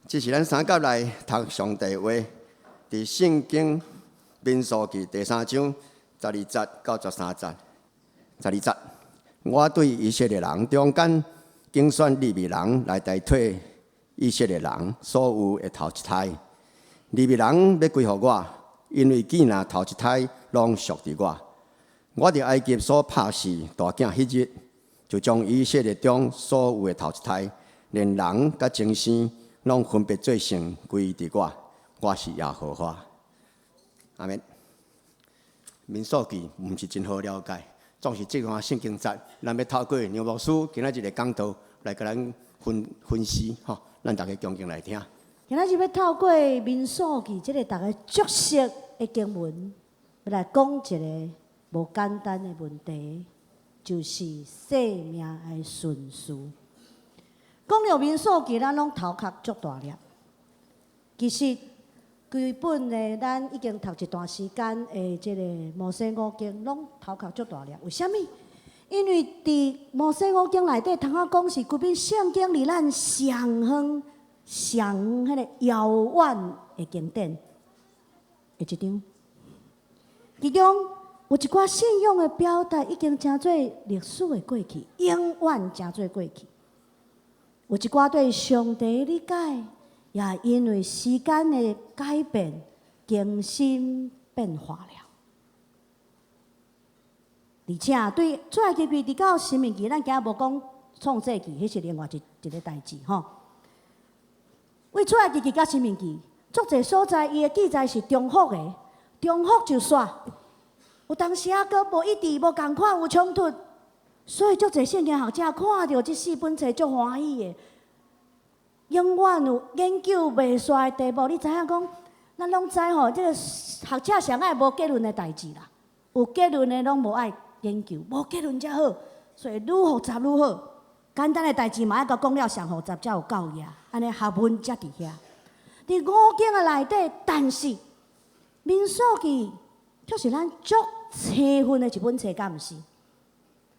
这是咱三甲来读上帝话，伫圣经民数记第3章12节到13节。12节，我对以色列人中间竞选利未人来代替以色列人所有的头一胎。利未人要归乎我，因为囝仔头一胎拢属伫我。我伫埃及所拍死大囝迄日，就将以色列中所有的头一胎，连人甲精生，拢分别做成归伫我。我是耶和华。阿免。民数记毋是真好了解，总是这段圣经节，咱要透过杨牧师今仔日的讲道来甲咱分析，吼，咱大家恭敬来听。今仔日要透过民数记这个大家熟悉的经文，要来讲一个无简单的问题，就是生命的顺序。讲到民数记，咱拢头壳足大粒。其实基本的，咱已经读一段时间的这个摩西五经，拢头壳足大粒。为什么？因为伫摩西五经内底，通啊讲是规本圣经里咱上远、上迄个遥远的经典的一张。其中有一寡信仰的表达，已经真做历史的过去，永远真做过去。有一寡对上帝的理解，也因为时间的改变，更新变化了。而且对出埃及记直到申命记，咱今日无讲创世记，迄是另外一个代志吼。为出埃及记甲申命记，足侪所在伊的记载是重复的，重复就煞。有当时啊，阁无一致，无共款，有冲突。所以足侪圣经学者看到这4本册足欢喜的，永远有研究袂煞的地步。你知影讲，咱拢知吼，这个学者上爱无结论的代志啦，有结论的拢无爱研究，无结论才好。所以愈复杂愈好，简单的代志嘛爱甲讲了上复杂才有教义，安尼学问才伫遐。伫五经的内底，但是民数记却是咱足青分的一本册，敢毋是？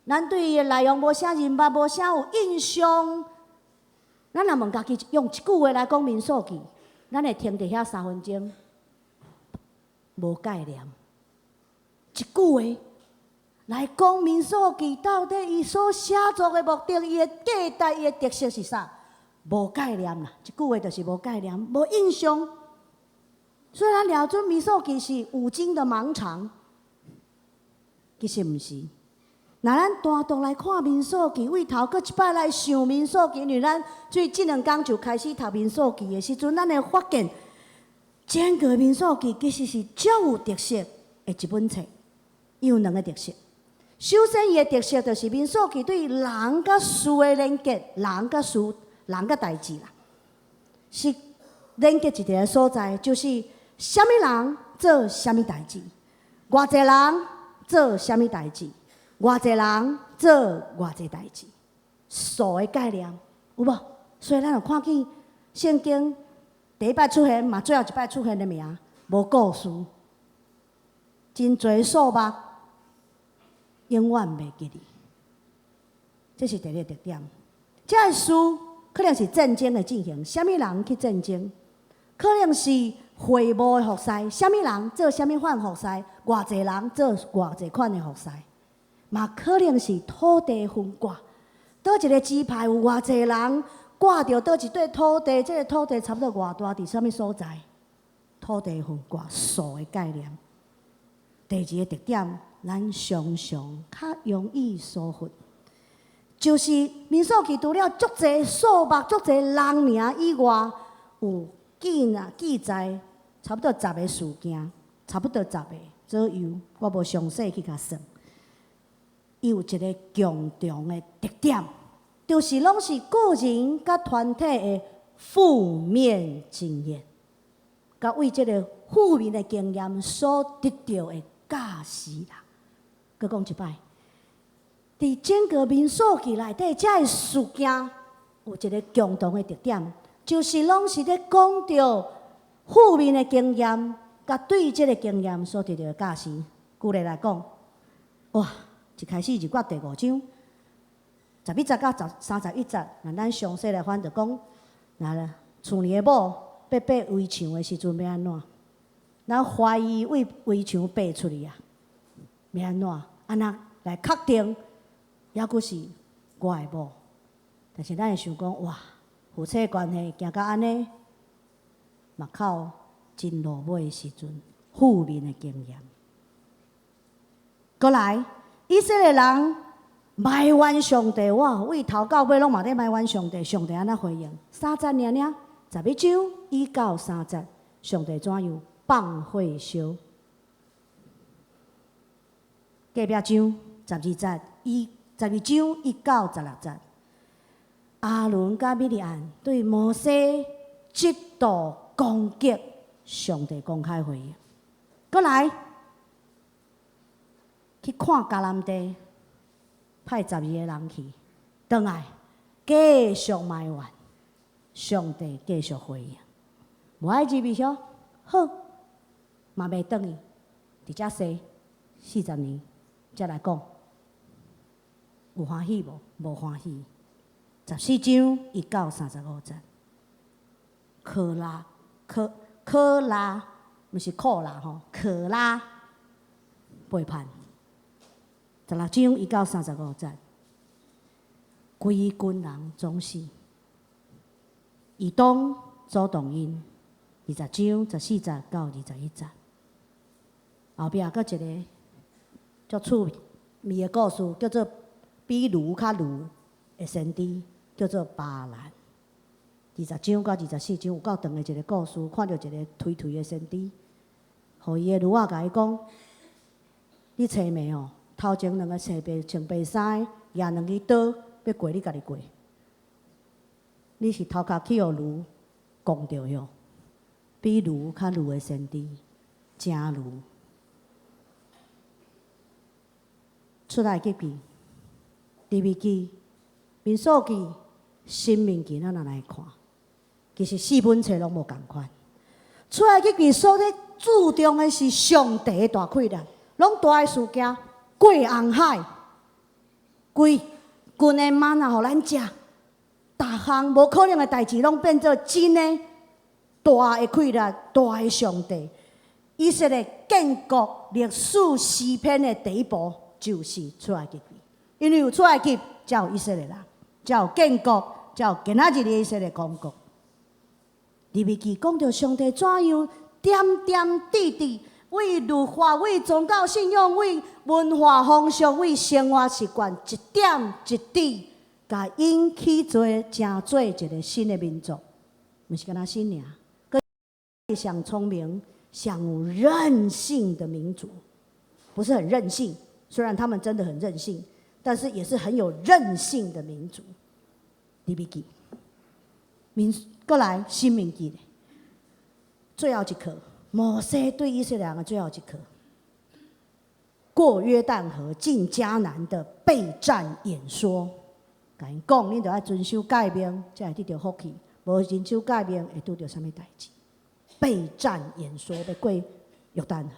咱对伊的内容无啥认捌，无啥有印象。咱若问家己用一句话来讲民数记，咱会停伫遐3分钟，无概念。一句话来讲民数记，到底伊所写作的目的、伊的价值、伊的特色是啥？无概念啦，一句话就是无概念，无印象。虽然了准民数记是五经的盲肠，其实毋是。若咱单独来看民数记，为头搁一摆来想民数记，因为咱最近2天就开始读民数记的时阵，咱会发现整个民数记其实是足有特色的一本册。伊有2个特色。首先，伊的特色就是民数记对人甲事的连结，人甲事、人甲代志啦，是连结一个所在，就是什么人做什么代志，偌济人做什么代志。偌济人做偌济代志，数的概念有无？所以咱有看见圣经第一摆出现，嘛最后一摆出现的名，无故事，真侪数目，永远袂记哩。这是第一个特点。这个事可能是战争的进行，什么人去战争？可能是会务的服侍，什么人做什么款服侍？偌济人做偌济款的服侍。嘛可能是土地分割，倒一个支派有偌济人挂着倒一块土地，这个土地差不多偌大，伫什么所在？土地分割数的概念。第二个特点，咱常常较容易疏忽，就是民数记除了足侪数目、足侪人名以外，有记载差不多10个事件，差不多10个左右，我无详细去甲算。伊有一个共同的特点，就是拢是个人甲团体的负面经验，甲为这个负面的经验所得到的教示啦。佮讲一摆，伫整个民数记内底，这个事件有一个共同的特点，就是拢是咧讲到负面的经验，甲对这个经验所得到的教示。举例来讲，哇！一开始就决第5章11节到31节，咱详细来翻就讲，厝里的某要爬围墙的时阵要安怎？咱怀疑为围墙爬出去啊，要安怎？安那来确定，抑阁是我的某？但是咱会想讲，哇，夫妻关系行到安尼，嘛靠真落尾的时阵，负面的经验。过来，以色列人埋怨上帝，哇，为头到尾拢嘛在埋怨上帝，上帝安怎回应？3节尔尔，11章1到3节，上帝怎样放火烧？隔壁章12节12章1到16节，亞倫甲米利暗對摩西極度攻擊，上帝公開回應。過來去看迦南地，派12個人去，轉來繼續埋怨，上帝繼續回應。無愛入去說好，嘛袂轉去，直接說40年才來講，有歡喜無？無歡喜。14章1到35節，可拉，毋是庫拉吼，可拉背叛。16章1到35節，規群人總死，以東阻擋因。20章14節到21節，後壁閣一個足趣味的故事，叫做比盧較盧的先知，叫做巴蘭。20章到24章有夠長的一個故事，看到一個推的先知，互伊的女仔甲伊講：你青眉哦，頭前兩個穿白衫，舉兩支刀要過你家己過，你是頭殼去互驢講着喲。比驢較驢的先知，真驢。出來記記，利未記、民數記、申命記，咱來看，其實4本冊攏無共款。出來記記所咧注重的是上帝的大氣力，攏大的事件，過紅海，規群的嗎哪互咱食，逐項無可能的代志，攏變做真的。大的氣力，大的上帝，以色列建國歷史詩篇的第一步就是出埃及記，因為有出埃及，才有以色列人，才有建國，才有今仔日的以色列公國。利未記講到上帝怎樣點點滴滴為律法、為宗教信仰、為文化風俗、為生活習慣，一點一滴，甲因起做成做一個新的民族，毋是干那新爾。想聰明、想有韌性的民族，不是很任性。雖然他們真的很任性，但是也是很有韌性的民族。利未記，過來申命記，最後一課，摩西對以色列人的最後一課，過約旦河進迦南的備戰演說。甲因講，你著愛遵守誡命，才會得到福氣；無遵守誡命，會拄到啥物代誌？備戰演說要過約旦河，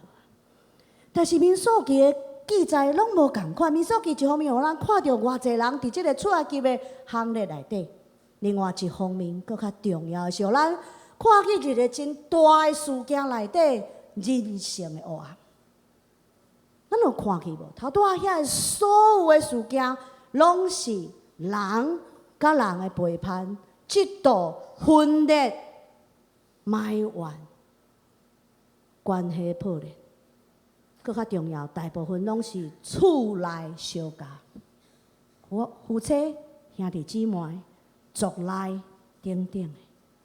但是民數記的記載攏無共款。民數記一方面，互咱看到偌濟人佇即個出埃及的行列內底；另外一方面，佫較重要的是，咱看見一個真大的事件內底人性的黑暗。咱有看去無？頭拄仔遐所有的事件，攏是人甲人的背叛、嫉妒、分裂。埋怨、關係破裂，佫較重要，大部分攏是厝內相加，夫妻、兄弟姊妹、族內等等的，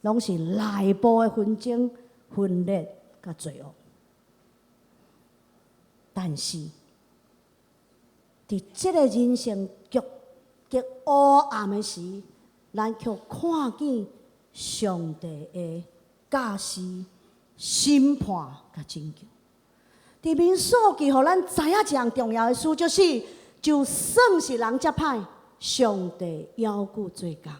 攏是內部的紛爭、分裂甲罪惡。但是，佇這個人生極黑暗的時，咱卻看見上帝的教示、審判甲拯救。佇民數記，互咱知影一項重要的事，就是就算是人遮歹，上帝還佫做工，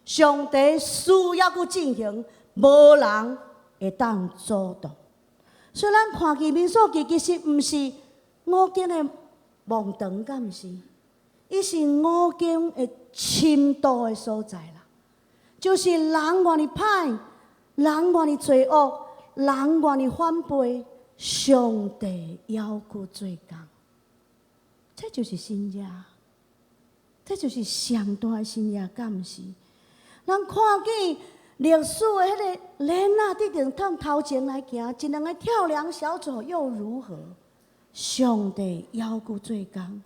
上帝事還佫進行，無人會當阻擋。所以咱看見民數記，其實毋是五經的夢長，敢毋是？伊是五經的深度的所在啦。就是人偌尼歹，人偌尼罪恶，人偌尼反背，上帝要求做工。这就是信仰，这就是上大的信仰，敢毋是？咱看见历史的迄个人啊，伫定趟头前来行，一两个跳梁小丑又如何？上帝要求做工，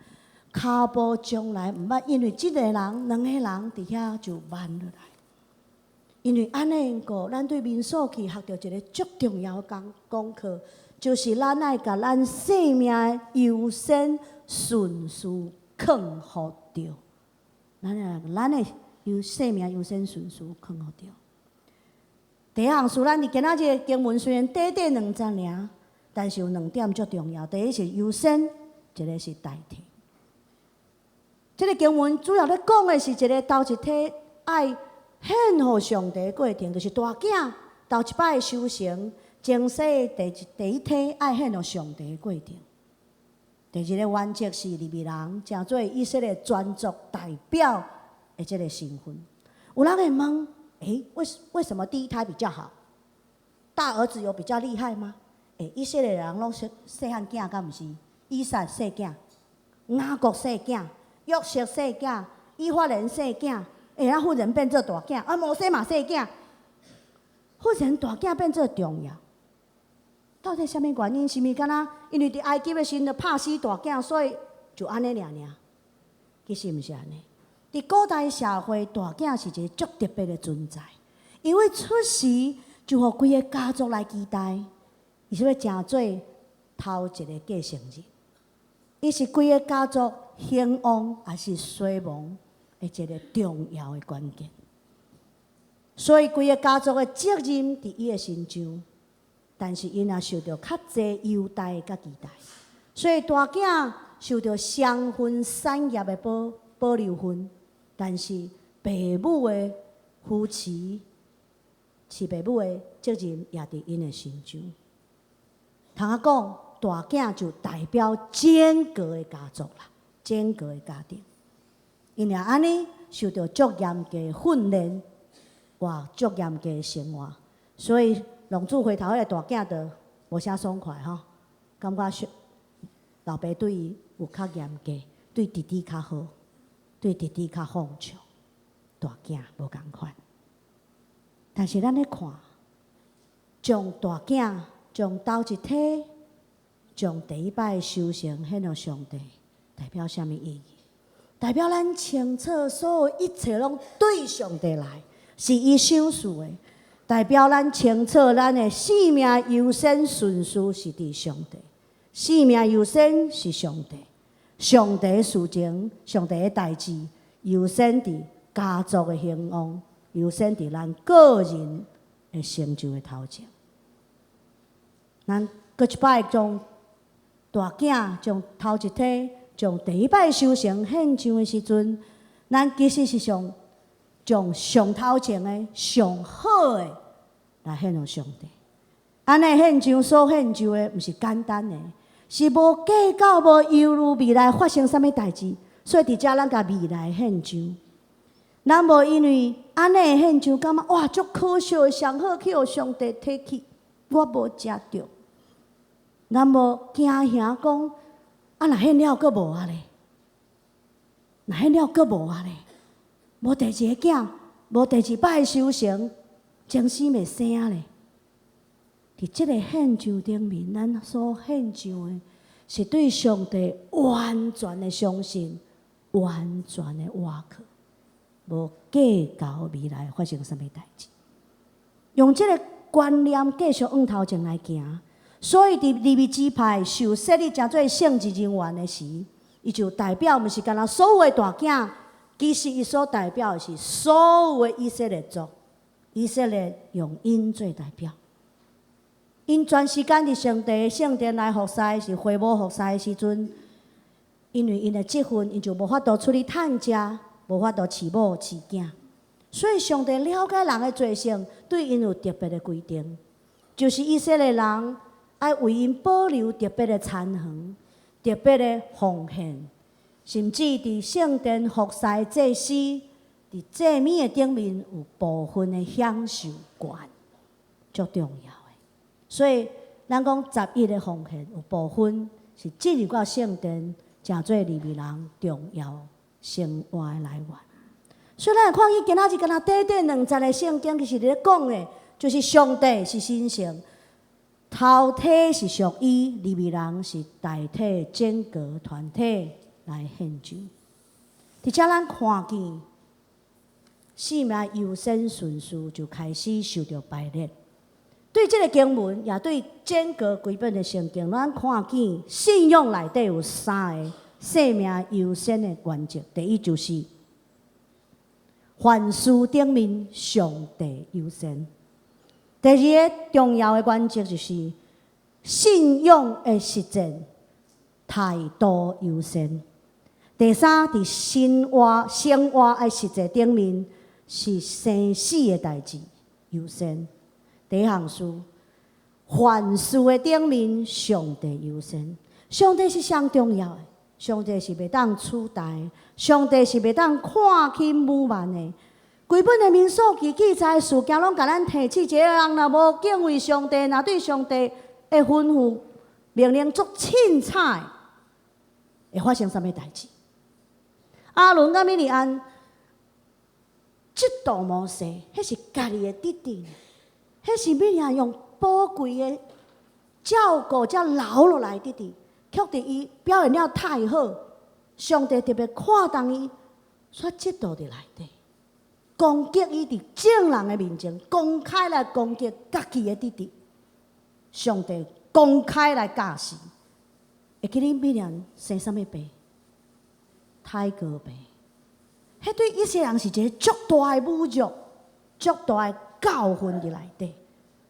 骹步将来毋捌，因为一个人、两个人伫遐就慢落来。因为安尼个，咱对民数记学到一个足重要的功课，就是咱爱甲咱生命的优先顺序放互着。咱的生命优先顺序放互着。第一项是咱伫今仔日经文虽然短短2节尔，但是有2点足重要。第一是优先，一个是代替。这个经文主要咧讲的是一个头一体爱献互上帝的过程，就是大囝头一摆修成，前世第一体爱献互上帝的过程。第二个原则是利未人，成做以色列专族代表的这个身份。有人会问：为什么第一胎比较好？大儿子有比较厉害吗？以色列人拢细汉囝，敢毋是？以撒细囝，雅各细囝，约瑟细囝，以法莲细囝。忽然变做大囝，摩西嘛细囝，忽然大囝变做重要。到底什么原因？是毋是敢若因为伫埃及的时阵拍死大囝，所以就安尼尔？其实毋是安尼。伫古代社会，大囝是一个足特别的存在，因为出世就互规个家族来期待，伊是要成做头一个继承人，伊是规个家族兴旺还是衰亡的一个重要的关键。所以规个家族的责任伫伊的身上，但是因也受到较侪优待甲期待，所以大囝受到双份产业的保留份，但是爸母的扶持，是爸母的责任也伫因的身上。通啊讲，大囝就代表整个的家族啦，整个的家庭。因也安尼受到足严格的训练，哇，足严格的生活，所以浪子回头迄个大囝就无啥爽快吼，感觉老爸对伊有较严格，对弟弟较好，对弟弟较放松，大囝无共款。但是咱咧看，将大囝将头一体，将第一摆修成献互上帝，代表什么意义？代表咱清楚所有一切拢对上帝来，是伊想事的。代表咱清楚咱的生命优先顺序是伫上帝，生命优先是上帝，上帝的事情、上帝的代志优先伫家族的兴旺，优先伫咱个人的成就的头前。咱搁一摆将大囝将头一体。将第一摆修成献上的时阵，咱其实是将上头前的、上好的来献互上帝。安尼献上所献上的，毋是简单的，是无计较、无忧虑未来发生啥物代志，所以伫遮咱甲未来献上。咱无因为安尼献上，感觉哇足可惜的，上好去互上帝摕去，我无食着。咱无惊吓讲。若献了，阁无啊咧？若献了，阁无啊咧？无第二个囝，无第二摆修成，将死袂生啊咧？伫即个献上顶面，咱所献上的，是对上帝完全的相信，完全的倚靠，无计较未来发生啥物代志。用即个观念继续往头前来行。所以，伫利未支派受设立成做圣职人员的时，伊就代表毋是干那所有的大囝，其实伊所代表的是所有的以色列族。以色列用因做代表，因全时间伫上帝的圣殿来服侍，是会幕服侍的时阵，因为因的职分，因就无法度出去趁食，无法度饲某饲囝。所以，上帝了解人的罪性，对因有特别的规定，就是以色列人。爱为因保留特别的残痕、特别的奉献，甚至伫圣殿服侍祭司，伫伫祭米的顶面有部分的享受权，足重要的。所以咱讲11个奉献有部分是进入到圣殿，成做利未人重要生活的来源。所以咱会看见今仔日敢若短短2节的圣经，其实咧讲的，就是上帝是神圣，头体是属于利未人，是代替整个团体来献祭。伫遮咱看见生命优先顺序就开始受到排列。对这个经文，也对整个规本的圣经，咱看见信仰内底有3个生命优先的原则。第一就是凡事顶面上帝优先。第二个重要的原则就是信仰的实践态度优先。第三，伫生活的实际顶面是生死的代志优先。第一项事，凡事的顶面上帝优先。上帝是上重要的，上帝是袂当取代，上帝是袂当看轻侮慢的。规本的民数记记载事件，拢甲咱提起一个人若无敬畏上帝，若对上帝的吩咐命令足凊彩，会发生啥物代志？阿伦甲米利安嫉妒摩西，迄是家己的弟弟，迄是米利安用宝贵的照顾才留落来弟弟，却伫伊表现了太好，上帝特别看重伊，煞嫉妒伫内底，攻击伊伫众人的面前，公开来攻击家己的弟弟，上帝公开来教示，会记恁米利安生啥物病？胎哥病，迄对以色列人是一个足大的侮辱、足大的教训伫内底。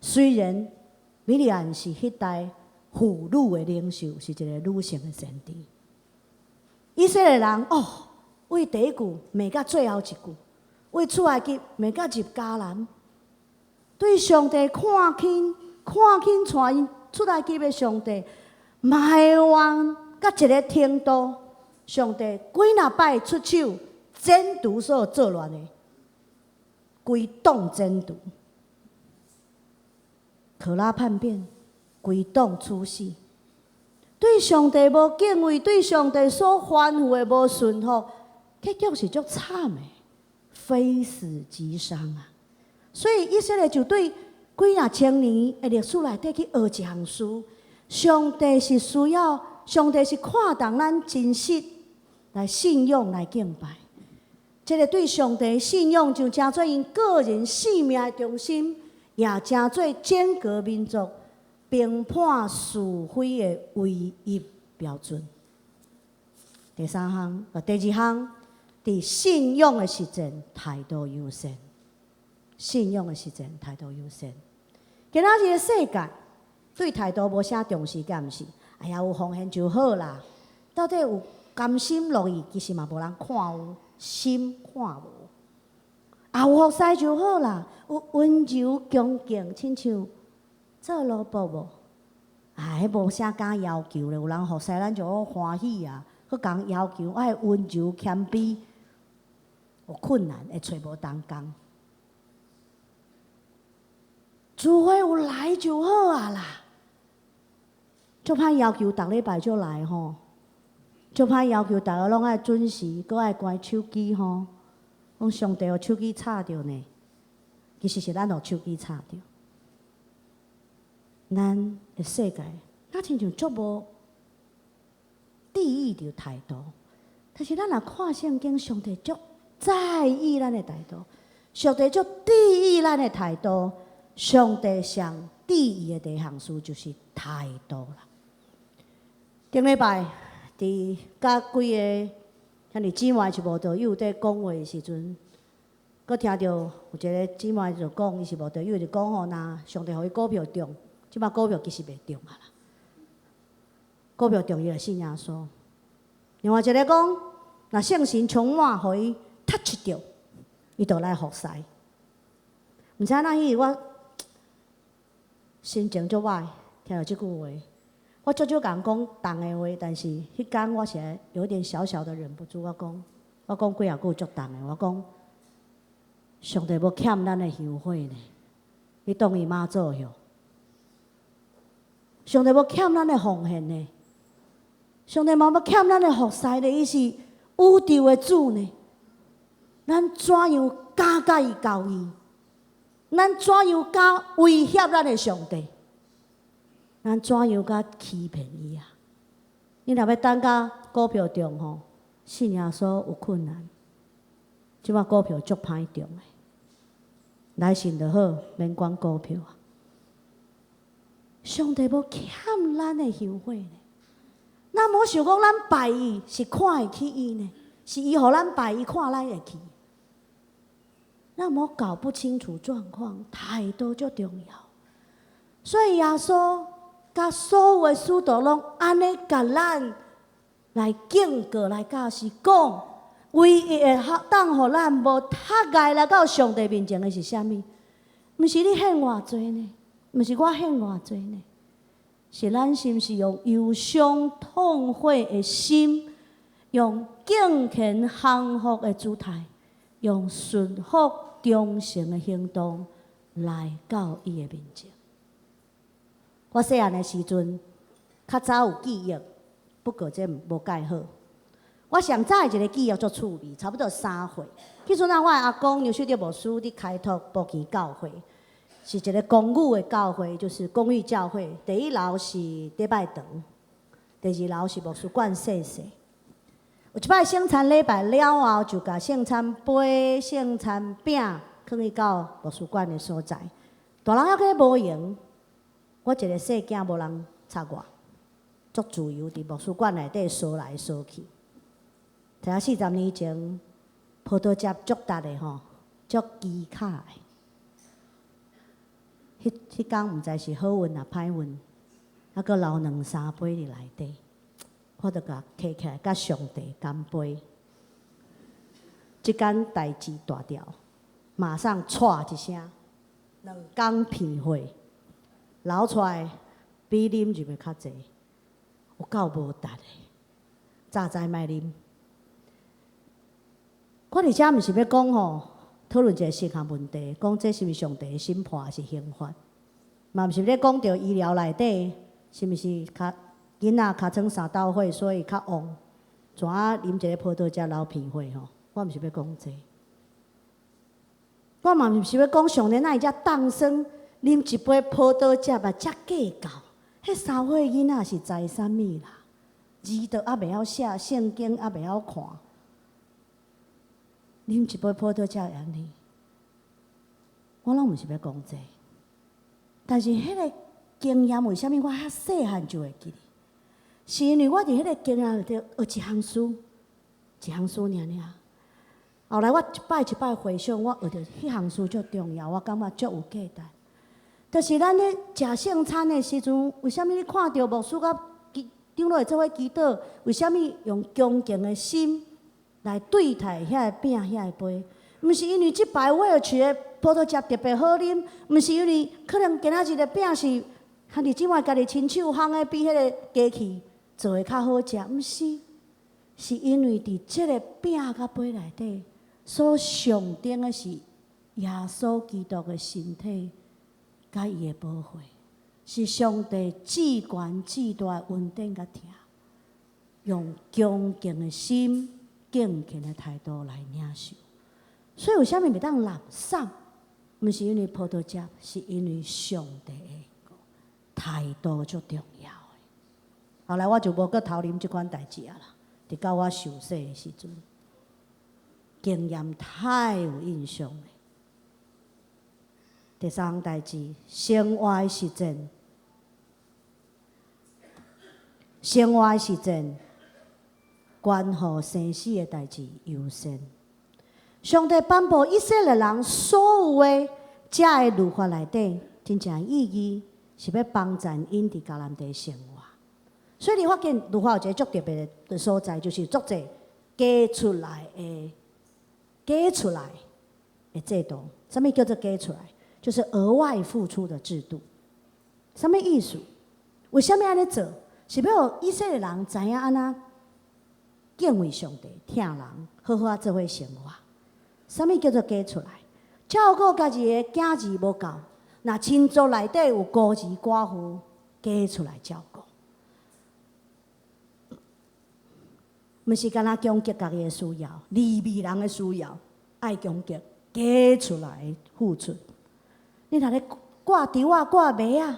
虽然米利安是迄代妇女的领袖，是一个女性的先知，以色列人为第一句骂到最后一句，为出埃及骂到入迦南，对上帝看轻带因出埃及的上帝，埋怨到一个程度。上帝几若摆出手剪除所有作乱的，规党剪除，可拉叛变，规党处死。对上帝无敬畏，对上帝所吩咐的无顺服，结局是足惨的，非死即伤啊！所以以色列就对几若千年的历史内底去学一项事：上帝是需要，上帝是看重咱真实。来信仰，来敬拜，这个对上帝信仰就成做因个人生命的中心，也成做整个民族评判是非的唯一标准。第二项，伫信仰的实践态度优先。信仰的实践态度优先。今仔日的世界对态度无啥重视，敢毋是？哎呀，有奉献就好啦。到底有？甘心乐意，其实嘛无人看有，心看无。有服侍就好啦，有温柔恭敬，亲像做萝卜无？迄无啥敢要求咧，有人服侍咱就好欢喜啊。佮讲要求爱温柔谦卑，有困难会找无同工。聚会有来就好啊啦，足歹要求逐礼拜就来吼。就歹要求大家拢爱准时，搁爱关手机吼。讲上帝互手机插着呢，其实是咱互手机插着。咱的世界，咱亲像足无注意着态度，但是咱若看圣经，上帝足在意咱的态度，上帝足注意咱的态度，上帝上注意的第一项事就是态度啦。顶礼拜。伫甲几个遐尼姊妹是无道友在讲话的时阵，佮听到有一个姊妹就讲，伊是无道友就讲吼，若上帝互伊股票中，即摆股票其实袂中啊啦。股票中伊就信耶稣。另外一个讲，若圣神充满，互伊 touch 着，伊就来服侍。毋知哪迄我心情足歹，听到即句话。我足少共讲重的话，但是迄天我是有点小小的忍不住。我讲几啊句足重的。我讲，上帝要欠咱的香火呢，你当伊妈做哟。上帝要欠咱的奉献呢，上帝嘛要欠咱的服侍呢。伊是宇宙的主呢，咱怎样敢甲伊交易？咱怎样敢威胁咱的上帝？咱怎样甲欺骗伊啊？你若要等甲股票中吼，信耶稣有困难，即摆股票足歹中的，来信就好，免管股票啊。上帝要欠咱的香火呢，咱无想讲咱拜伊是看会起伊呢，是伊互咱拜伊看咱会起。咱无搞不清楚状况，态度足重要。所以耶稣甲所有的使徒拢安尼甲咱来警告、来教示，讲唯一会当互咱无塌碍来到上帝面前的是啥物？毋是你献偌济呢？毋是我献偌济呢？是咱是毋是用忧伤痛悔的心，用敬虔降服的姿态，用顺服忠诚的行动来到伊的面前？我细汉的时阵，较早有记忆，不过这无介好。我上早的一个记忆足趣味，差不多3岁。迄阵啊，我的阿公刘秀德牧师伫开拓布基教会，是一个公寓的教会，就是公寓教会。第一楼是礼拜堂，第二楼是牧师馆细细。有一摆圣餐礼拜了后，就甲圣餐杯、圣餐饼放去到牧师馆的所在。大人还阁无闲，我一个细囝无人插我，足自由伫牧师馆内底扫来扫去。知影40年前，葡萄汁足值的吼，足奇卡的。迄天毋知是好运啊歹运，还阁留2、3杯伫内底，我著甲摕起来，甲上帝干杯。即间代志大条，马上唰一声，2天片血，流出来比啉就要较济，有够无值的，早知莫啉。我伫遮毋是要讲吼，讨论一个性学问题，讲这是毋是上帝的审判，还是刑罚？嘛毋是咧讲着医疗内底是毋是囡仔尻川3斗火，所以较旺，怎啊啉一个葡萄汁流鼻血吼？我毋是要讲这，我嘛毋是要讲上帝哪会遮当生啉一杯葡萄汁嘛遮计较？迄3岁囡仔是知啥物啦？字都还袂晓写，圣经还袂晓看。啉一杯葡萄汁会安尼，我拢毋是要讲这，但是迄个经验为虾米我遐细汉就会记哩？是因为我伫迄个经验里头学一项书，尔。后来我一摆回想，我学着迄项书足重要，我感觉足有价值。就是咱咧食圣餐的时阵，为虾米你看到牧师甲长老会做伙祈祷？为虾米用恭敬的心来对待遐个饼、遐个杯？毋是因为即摆我要取的葡萄汁特别好啉，毋是因为可能今仔日的饼是和你即摆家己亲手烘的，比迄个机器做的较好食，毋是，是因为伫即个饼甲杯内底所象征的是耶稣基督的身体，甲伊的宝血，是上帝至悬至大的恩典甲疼，用恭敬的心、敬虔的态度来领受。所以为虾米袂当垃圾？毋是因为葡萄汁，是因为上帝的态度足重要的。后来我就无搁偷啉即款代志啊啦，直到我受洗的时阵，经验太有印象了。第3项代志，生活的实践，关乎生死的代志优先。上帝颁布以色列人所有的这个律法内底，真正意义是要帮助因伫迦南地生活。所以你发现律法有一个足特别的所在，就是足侪加出来的制度。什么叫做加出来？就是额外付出的制度。什么意思？为什么安尼做？是要以色列人知影安那敬畏上帝、疼人，好好做伙生活。什么叫做加出来？照顾家己的囝儿无够，那亲族内底有孤儿寡妇，加出来照顾。毋是干那攻击家己的需要，利未人的需要，爱攻击，加出来付出。你若咧挂猪啊、挂马啊，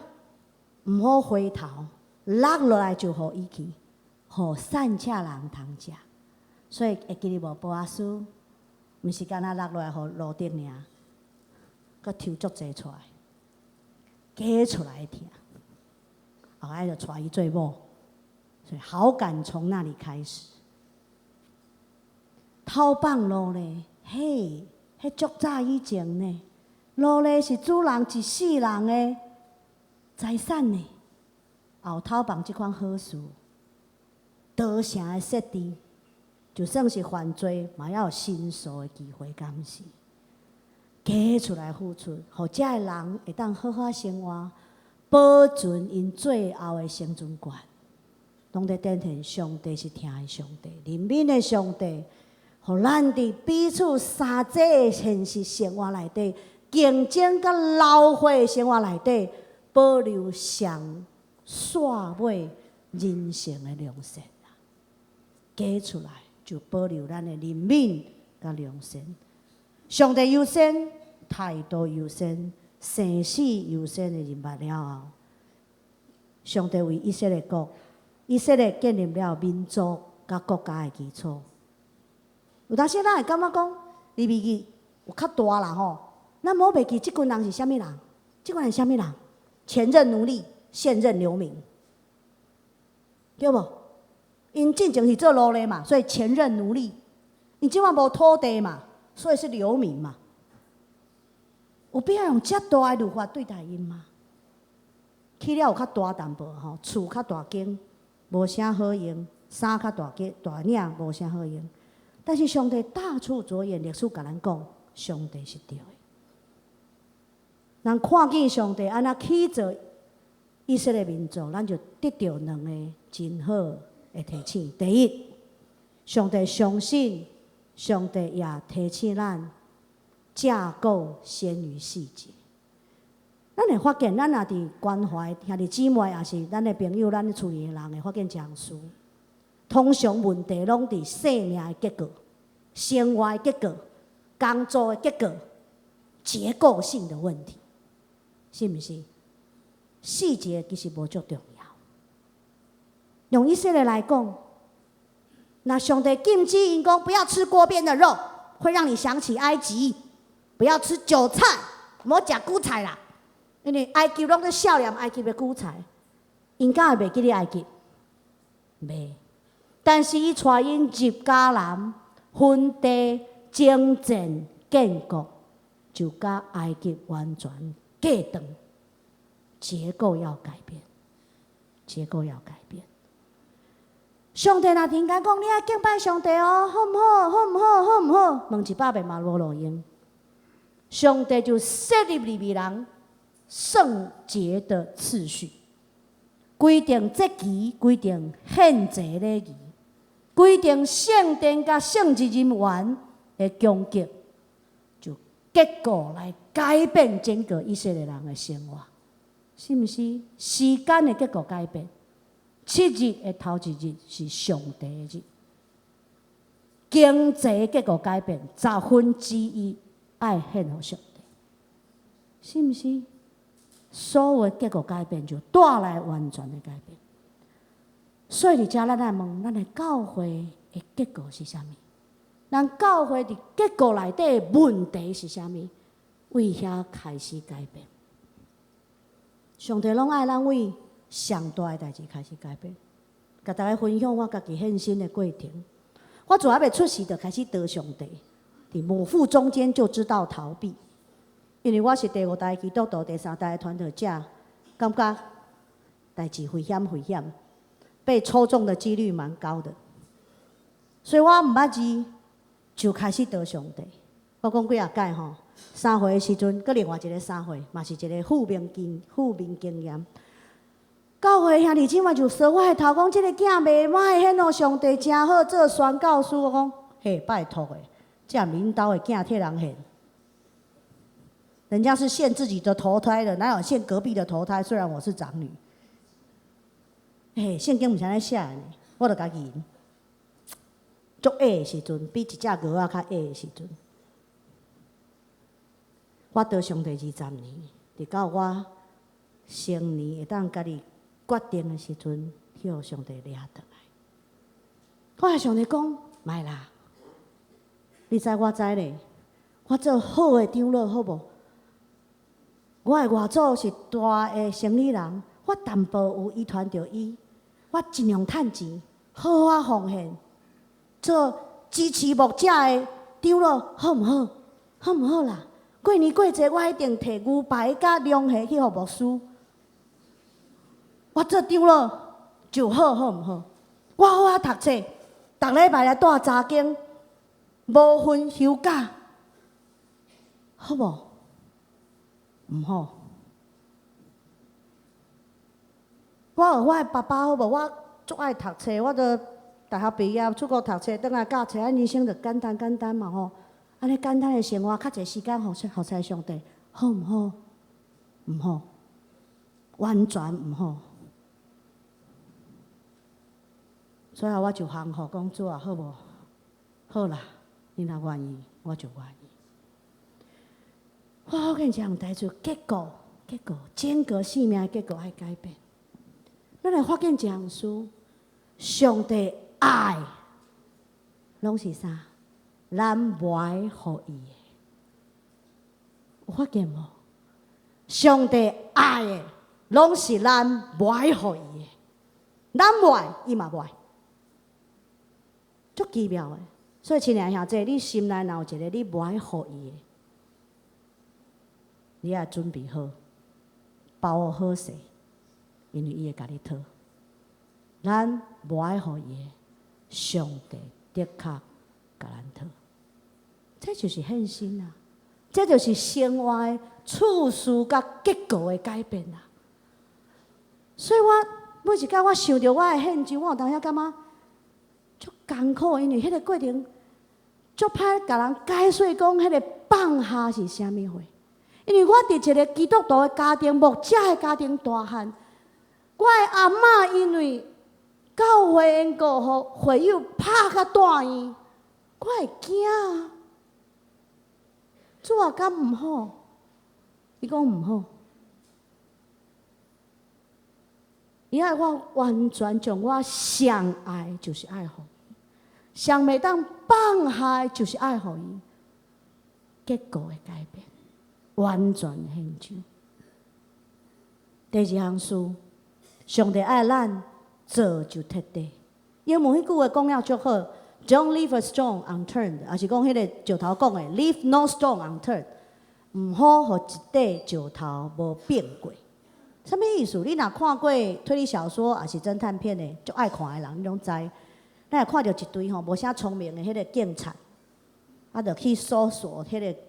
毋好回头，落落来就互伊去，互散车人通食。所以会记得无？波阿斯，毋是干那落落来互路顶尔，佮抽足济出来，加出来听，后来就带伊做某，所以好感从那里开始。偷放路咧，嘿，迄足早以前呢，路咧是主人一世人的财产呢。后偷放即款好事，多城的设置，就算是犯罪，嘛要有申诉的机会，敢毋是？加出来付出，互遮的人会当好好生活，保存因最后的生存权。拢在展现上帝是听的上帝，怜悯的上帝。互咱伫彼此三者的现实生活内底，竞争甲老化的生活内底，保留上煞尾人生的良善啊！加出来就保留咱的怜悯甲良善。上帝优先，态度优先，生死优先的人物了后，上帝为以色列国、以色列建立了民族甲国家的基础。有当时咱会感觉讲，利未记有较大啦吼。咱无袂记即群人是啥物人？即群人是啥物人？前任奴隶，现任流民，对无？因进前是做奴隶嘛，所以前任奴隶。因即摆无土地嘛，所以是流民嘛。有必要用遮大的律法对待因吗？起了有较大淡薄吼，厝较大间，无啥好用；衫较大件大领，无啥好用。但是上帝大处着眼，历史甲咱讲，上帝是对的。人看见上帝安那起造以色列民族，咱就得到两个真好的提醒。第一，上帝相信，上帝也提醒咱架构先于细节。咱会发现，咱若伫关怀兄弟姊妹，也是咱的朋友、咱厝里的人，会发现这样事。通常问题拢伫生命的结果、生活的结果、工作的结果、结构性的问题，是毋是？细节其实无足重要。用以色列来讲，那上帝禁止因讲不要吃锅边的肉，会让你想起埃及；不要吃韭菜，莫食韭菜啦，因为埃及拢在笑念埃及的韭菜，因敢会袂记咧埃及？袂。但是伊带因入迦南，分地、征战、建国，就甲埃及完全隔断。结构要改变，结构要改变。上帝若听讲讲，你爱敬拜上帝哦，好毋好？好毋好？好毋好？问100遍嘛无路用。上帝就设立利未人圣洁的次序，规定节期，规定献祭礼仪。规定圣殿甲圣职人员的供给，就结果来改变整个以色列人的生活，是毋是？时间的结果改变，7日的头一日是上帝的日，经济的结果改变1/10爱献互上帝，是毋是？所有的结果改变就带来完全的改变。所以，伫遮咱来问，咱的教会的结果是啥物？咱教会伫结果内底的问题是啥物？为遐开始改变。上帝拢爱咱为上大的代志开始改变。甲大家分享我家己献身的过程。我自还袂出世，就开始得上帝。伫母腹中间就知道逃避，因为我是第5代基督徒，第3代的传道者，感觉代志危险危险。被抽中的几率蛮高的，所以我毋捌字就开始得上帝。我讲几啊届吼，3岁的时阵，佮另外一个3岁，嘛是一个负面经验。教会兄弟姊妹就说我的头讲，即个囝袂歹，显互上帝真好，做宣教师。我讲，嘿，拜托的，这闽兜的囝替人献，人家是献自己的头胎的，哪有献隔壁的头胎？虽然我是长女，圣经毋是安尼写的呢，我著家己足矮的时阵，比一只鹅仔较矮的时阵，我倒上帝20年，直到我成年会当家己决定的时阵，向上帝掠倒来。我向上帝讲，莫啦，你知我知咧，我做好的长老好无？我的外祖是大的生理人，我淡薄有遗传着伊，我尽量趁钱，好好奉献，做支持牧者的长老，好毋好？好毋好啦？过年过节，我一定摕牛排甲凉虾去互牧师。我做长老就好，好毋好？我好好读册，逐礼拜来带查经，无分休假，好无？毋好。我有我的爸爸好无？我足爱读册，我都大学毕业出国读册，倒来教册，人生就简单简单嘛吼。安尼简单的生活，较侪时间互在上帝，好毋好？毋好，完全毋好。所以我就行互讲主啊，好无？好啦，你若愿意，我就愿意。我跟你讲，带出结果，整个生命的结果爱改变。咱来发现一项事，上帝爱，拢是啥？咱买互伊的，有发现无？上帝爱的，拢是咱买互伊的，咱买，伊嘛买，足奇妙的。所以亲爱兄弟，你心内若有一个你买互伊的，你要准备好，包好势，因为伊会甲你讨。咱买互伊的，上帝的确甲咱讨。这就是献身啊！这就是生活的处事甲结果的改变啊！所以我每一摆我想到我的献上，我有当时感觉足艰苦，因为迄个过程足歹，甲人解释讲迄个放下是啥物货。因为我伫一个基督徒的家庭、牧者的家庭大汉，我的阿嬷因为教会因过互会友拍甲大伊，我会惊啊！主啊，敢毋好？伊讲毋好。伊爱我完全将我上爱就是爱互伊，上袂当放下就是爱互伊，结果会改变，完全献上。第二项事，上帝爱咱做就彻底。英文迄句话讲了足好。Don't leave a stone unturned， 也是讲迄个石头讲的 ，leave no stone unturned， 唔好互一块石头无变过。什么意思？你若看过推理小说，也是侦探片的，足爱看的人，你拢知。咱会看到一堆吼无啥聪明的迄个警察，啊，就去搜索迄个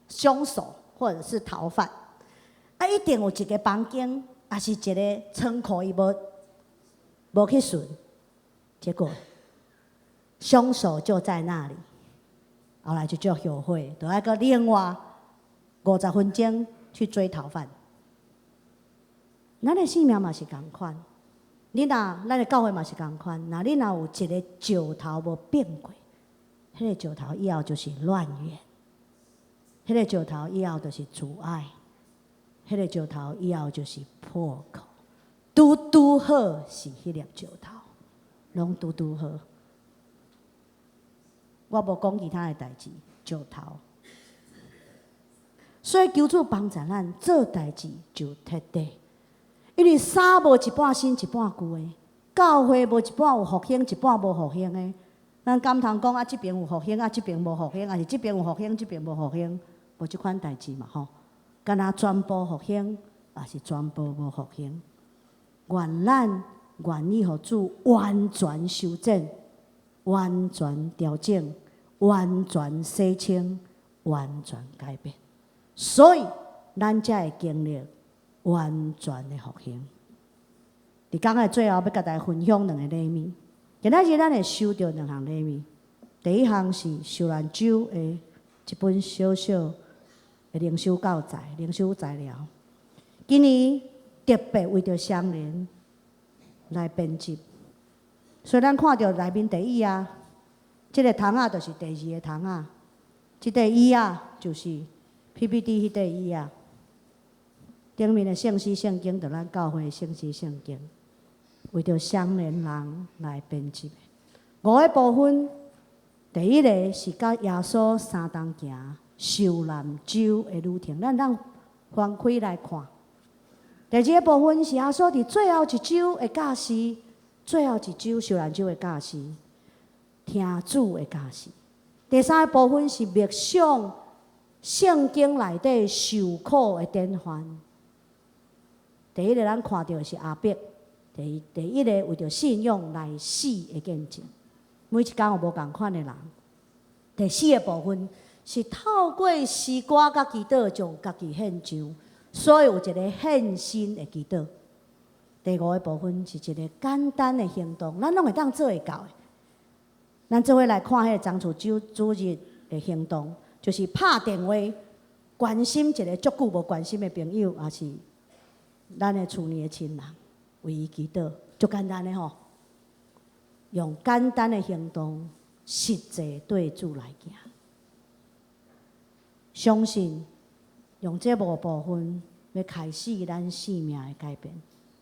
凶手或者是逃犯，啊，一定有一个房间，也是一个仓库，伊无去顺，结果。凶手就在那里，后来就叫后悔，就要个另外50分钟去追逃犯。咱的生命嘛是共款，咱的教会嘛是共款。若你若有一个石头无变过，迄个石头以后就是乱源，迄个石头以后就是阻碍，迄个石头以后就是破口。拄好是迄粒石头，拢拄好。我无讲其他的代志，石头。所以求主帮助咱做代志就彻底，因为衫无一半新一半旧的，教会无一半有复兴一半无复兴的。咱敢通讲啊，这边有复兴啊，这边无复兴，还是这边有复兴，这边无复兴，无即款代志嘛吼。敢若全部复兴，还是全部无复兴？愿咱愿意互主完全修正。完全调整，完全洗清，完全改变，所以咱才会经历完全的复兴。伫讲的最后，要甲大家分享2个礼物。今仔日咱会收到2项礼物，第一项是秀兰州的一本小小的的灵修教材、灵修材料。今年特别为着双年来编辑，所以咱看到内面第一啊，这个桶啊就是第二个桶啊，这个椅啊就是 PPT 迄个椅啊。顶面的圣诗圣经，就咱教会的圣诗圣经，为着双年人来编辑的。5个部分，第一个是甲耶稣三重行受难周的旅程，咱翻开来看。第二个部分是耶稣伫最后一周的教示，最后一周受难周的教示，听主的教示。第三个部分是默想圣经内底受苦的典范。第一个咱看到的是阿伯，第一个为着信仰来死的见证。每一天有无共款的人。第四个部分是透过诗歌甲祈祷，将家己献上，所以有一个献身的祈祷。第5个部分是一个简单的行动，咱拢会当做会到的。咱做伙来看迄个张厝主日的行动，就是拍电话关心一个足久无关心的朋友，也是咱的厝里的亲人，为伊祈祷，足简单的吼。用简单的行动，实际对主来行。相信用这5部分，要开始咱生命的改变。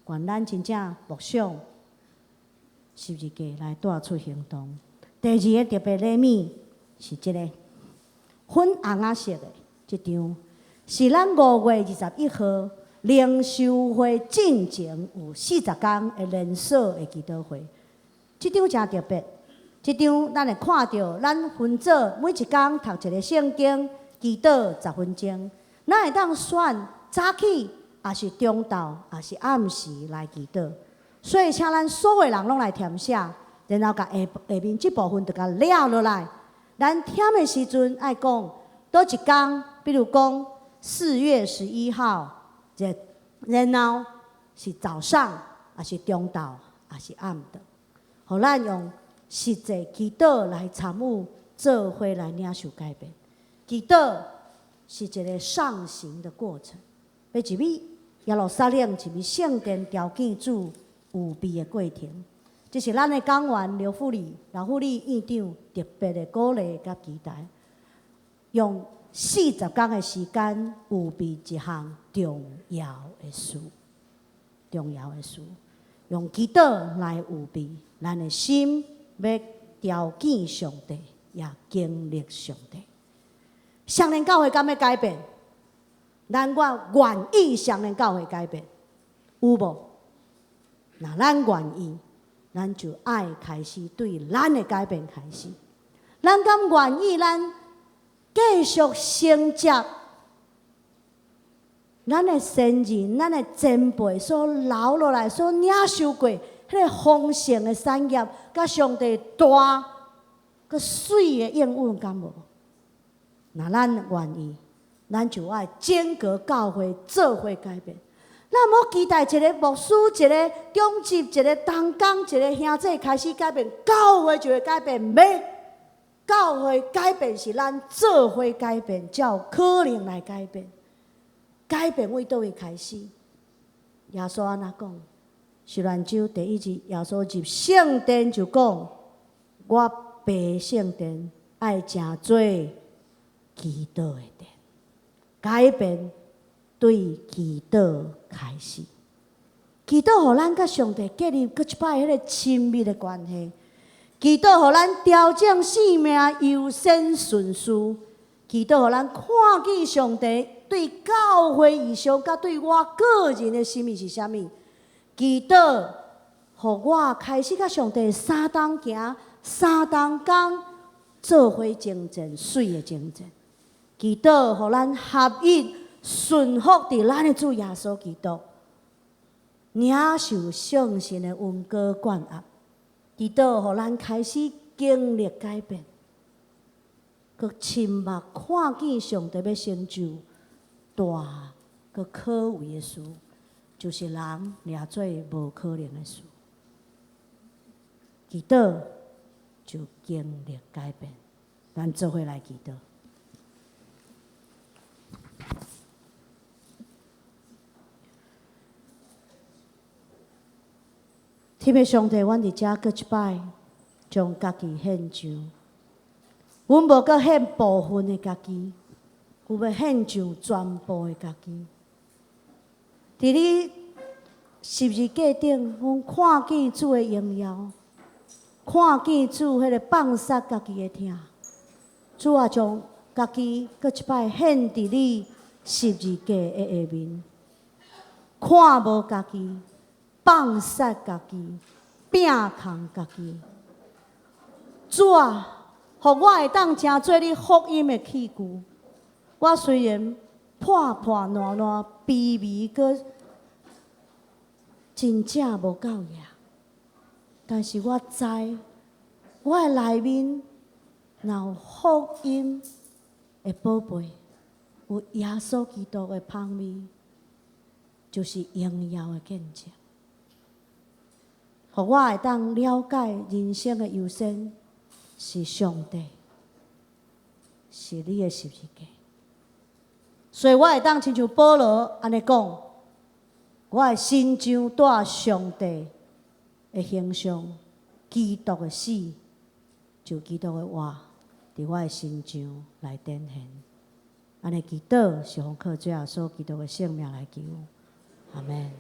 愿咱真正默想十字架来带出行动。第2个特别礼物是这个粉红仔色的，这张是咱5月21号灵修会进前有40天的连锁的祈祷会。这张真特别，这张咱会看到咱分组每一天读一个圣经，祈祷10分钟。咱会当选早起，也是中昼，也是暗时来祈祷。所以，请咱所有人拢来填写，然后甲下面这部分就甲了落来。咱填的时阵爱讲倒一天，比如讲4月11号，然后是早上，也是中昼，也是暗的。互咱用实际祈祷来参与，做伙来领受改变。祈祷是一个上行的过程，要入去耶路撒冷，入去圣殿朝见主有备的过程。这是咱的讲员刘富丽院长特别的鼓励甲期待，用40天的时间有备一项重要的事，用祈祷来有备。咱的心要朝见上帝，也经历上帝。双年教会敢要改变？咱愿意双年教会改变，有无？那咱愿意，咱就爱开始对咱的改变开始。咱敢愿意？咱继续承接咱的先人、咱的前辈所留落来、所领受过。迄个丰盛的产业，甲上帝大、佮水的应允，敢无？那咱愿意，咱就爱整个教会做伙改变。咱无期待一个牧师、一个长职、一个同工、一个兄弟开始改变，教会就会改变。没，教会改变是咱做伙改变，才有可能来改变。改变为倒位开始？耶稣安怎讲？受难周第1日，耶稣入圣殿就讲：“我白圣殿爱诚做祈祷的殿。”改变对祈祷开始，祈祷互咱甲上帝建立搁一摆迄个亲密的关系，祈祷互咱调整生命优先顺序，祈祷互咱看见上帝对教会意向，甲对我个人的心意是啥物。祈祷，互我开始甲上帝3重行，3重工，做伙征战，水的征战。祈祷，互咱合一顺服伫咱的主耶稣基督，领受圣神的恩膏灌压。祈祷，互咱开始经历改变，佮亲目看见上帝要成就大佮可畏的事。就是人掠做无可能的事，祈祷就经历改变。咱做伙来祈祷。天父上帝，阮伫遮搁一摆，将家己献上。阮无搁献部分的家己，有要献上全部的家己。伫你十字架顶，阮看见主的荣耀，看见主迄个放杀家己的疼。主啊，将家己搁一摆献伫你十字架的下面，看无家己，放杀家己，拼空家己。主啊，互我会当成做你福音的器具。我虽然破破烂烂、卑微，搁真正无够野，但是我知我的内面若有福音的宝贝，有耶稣基督的香味，就是荣耀的见证。互我会当了解人生的优先是上帝，是你的十字架。所以我会当亲像保罗安尼讲，我的心上带上帝的形象，基督的死，就基督的活，伫我的心上来展现。安尼祈祷是奉靠主耶稣基督的圣名来求，阿门。